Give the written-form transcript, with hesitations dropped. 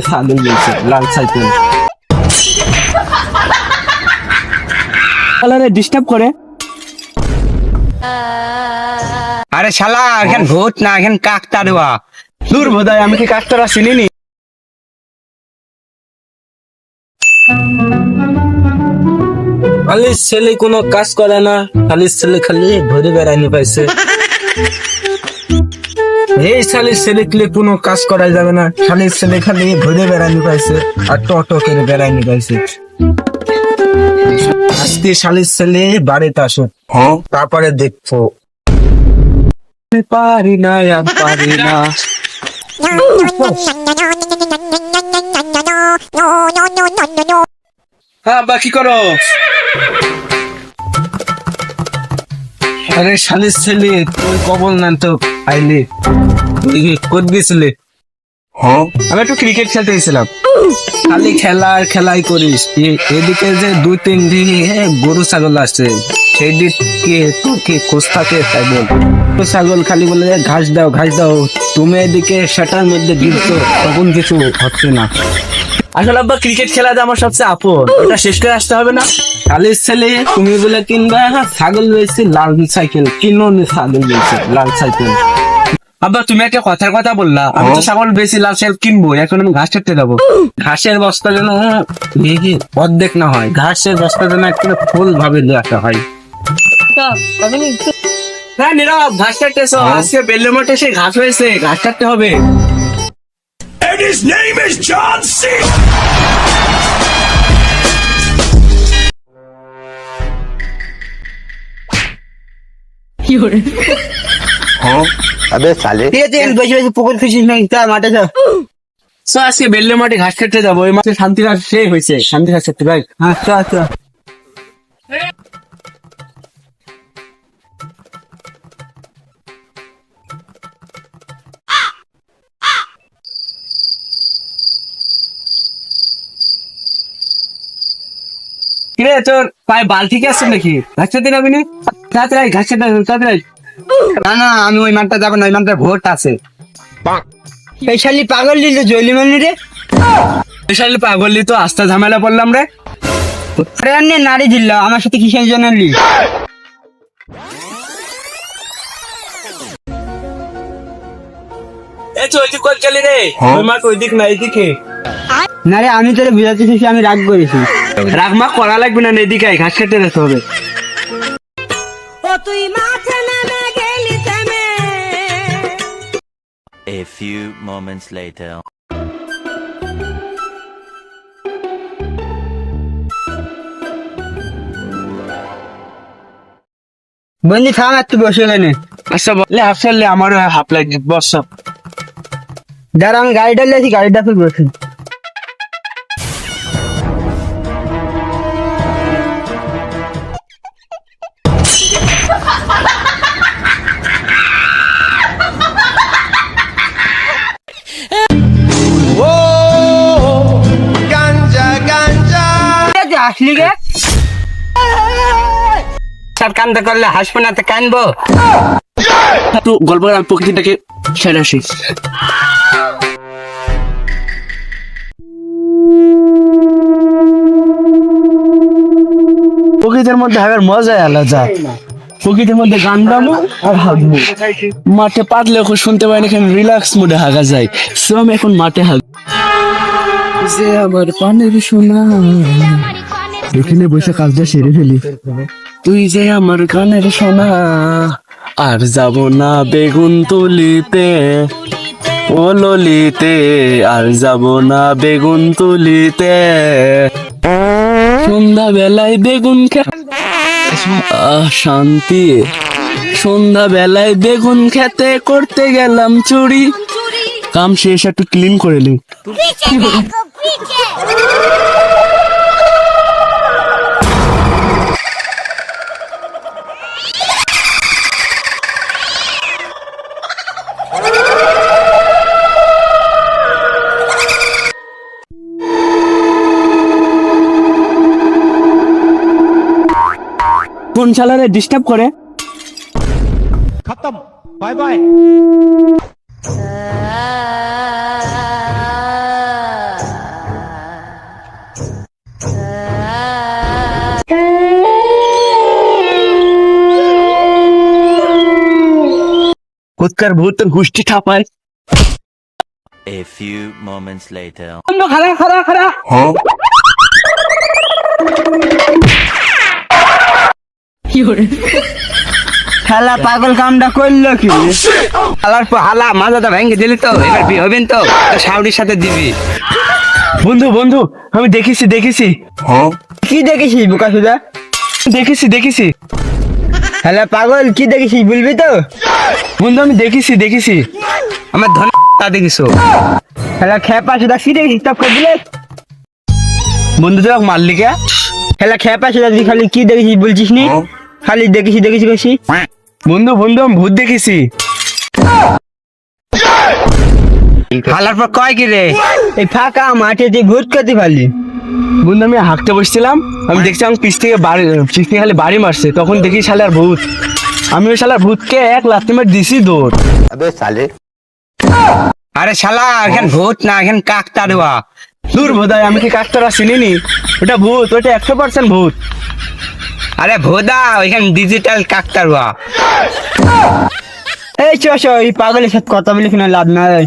ছাগল বলছে লাল সাইকেল কালারে ডিস্টার্ব করে। আরে শালা এখান ভূত না এখান কাকতাড়ুয়া। দূর বোধহয় আমি কি কাকতাড়ুয়া চিনিনি। খালি ছেলে কোনো কাজ করে না, খালি ছেলে খালি ঘুরে বেড়াইনি পাইছে। এই শালি ছেলে খেলে কোনো কাজ করা যাবে না, খালি ছেলে খালি ঘুরে বেড়াইনি পাইছে আর টোটো করে বেড়াইনি পাইছে। আজকে শালির ছেলে বাড়িতে আসো, তারপরে দেখবো। পারি না আর পারি না। হ্যাঁ বাকি করো। আরে শালির ছেলে তুই কবল না তো আইলি, তুই কোথ গেছিলি? আমি একটু ক্রিকেট খেলতে গেছিলাম। খালি খেলা আর খেলাই করিস। এদিকে যে 2-3 দিন গরু ছাগল আসছে, সেই দিকে তোকে খোঁজ থাকে তাই বল। গরু ছাগল খালি বলে ঘাস দাও ঘাস দাও, তুমি এদিকে সেটার মধ্যে দিচ্ছো, তখন কিছু হচ্ছে না। আসলে আব্বা ক্রিকেট খেলা আমার সবচেয়ে আপন, ওটা শেষ করে আসতে হবে না? শালির ছেলে তুমি বলে কিনবা ছাগল রয়েছে লাল সাইকেল, কিনো ছাগল রয়েছে লাল সাইকেল। আব্বা তুমি একটা কথার কথা বললা, আমি তো ছাগল বেশি লাল সাইকেল কিনবো, এখন আমি ঘাস কাটতে যাবো। ঘাসের বস্তা যেন অর্ধেক না হয়, ঘাসের বস্তা যেন একটা ফুল ভাবে রাখা হয়। হ্যাঁ নীরব, ঘাস কাটতে এসো। আজকে বেলে মাঠে সেই ঘাস হয়েছে, ঘাস কাটতে হবে। And his name is John C. अबे साले বেশি বেশি পুকুর খুঁজিস না, মাঠে যা। আজকে বেলে মাঠে ঘাস কাটতে যাবো, ওই মাঠে শান্তি ঘাস সেই হয়েছে, শান্তি ঘাস কাটতে ভাই। আচ্ছা আচ্ছা। কিরে তোর পায়ে বালতি কি আছে নাকি? ঘাস কাটতে যাবি না? তাড়াতাড়ি ঘাস কাটতে তাড়াতাড়ি। না না আমি ওই মাঠটা যাবো না, ওই মাঠটা ভোট আছে। এই শালি পাগল দিল জয়লি মানি রে। এই শালি পাগল তো আস্তা ঝামেলা পড়লাম রে। নারী দিল আমার সাথে কিসের জন্য লি? এই তো ওইদিক কোন গেলি রে? ওই মাঠ ওইদিক না এইদিকে। না রে আমি তোরে বুঝাতে চাইছি, আমি রাগ করেছি। রাগ মা করা লাগবে না, এদিকে আয়, ঘাস কাটতে যেতে হবে। A few moments later. বন্ধু থাম একটু বসে গেলে। আচ্ছা বলে হাফ সারলে আমারও হাফ লাগবে, বস সব। দাঁড়া আমি গাড়িটা লেছি, গাড়িটা তুই বসে। আসলি গে তার কান্দা করলে হাসবো না তো কানবো। একটু গল্প করে প্রকৃতিটাকে ছেড়ে আসি। প্রকৃতির মধ্যে হাগার মজাই আলাদা। প্রকৃতির মধ্যে গান গাবো আর হাগবো। মাঠে পাতলে খুব শুনতে পাই না, এখানে রিল্যাক্স মুডে হাগা যায়। সো আমি এখন মাঠে হাগ যে আবার পানের সোনা, এখানে বসে কাজটা সেরে ফেলি। তুই যে আমার কানের সোনা, আর যাব না বেগুন তুলিতে, ও ললিতে, আর যাব না বেগুন তুলিতে। সন্ধ্যা বেলায় বেগুন শান্তি, সন্ধ্যা বেলায় বেগুন খেতে করতে গেলাম চুরি। কাম শেষ, একটু ক্লিন করে নি। কোন শালারে ডিস্টার্ব করে? खत्म बाय बाय। কোথাকার ভূত তোর গোষ্ঠী ঠাপায়। A few moments later. বন্ধু খারা খারা খারা। খেলা পাগল কামটা করলো কি হালার পর হালা মাথাটা ভেঙে দিলি তো এবার বিয়ে হবেন তো শাউরির সাথে দিবি। বন্ধু বন্ধু আমি দেখেছি দেখেছি কি দেখেছিস বোকা সুদা? দেখেছি দেখেছি খেলা পাগল কি দেখেছিস বলবি তো? বন্ধু আমি দেখেছি দেখেছি। আমার ধন তা দেখিছো খেলা খেপা সুদা কি দেখেছিস টপ করে দিলে? বন্ধু তোরা মারলি কে? খেলা খেপা সুদা তুই খালি কি দেখেছিস বলছিস নি? খালি দেখেছি দেখেছি কইছি। বন্ধু বন্ধু আমি ভূত দেখেছি। হালার পর কয় কি রে এই ফাঁকা মাঠে তুই ভূত করতে পারলি? বন্ধু আমি হাঁকতে বসছিলাম, আমি দেখছি আমার পিছ থেকে খালি বাড়ি মারছে, তখন দেখি শালার ভূত। আমি ওই শালার ভূতকে এক লাথি মার দিছি দৌড়। আরে শালা এখান ভূত না এখান কাকতাড়ুয়া। দূর বোধহয় আমি কি কাকতারা চিনিনি, ওটা ভূত, ওটা 100% ভূত। আরে ভোদা ওইখানে ডিজিটাল কাকতাড়ুয়া। এই চ এই পাগলের সাথে কথা বলে কোনো লাভ নাই।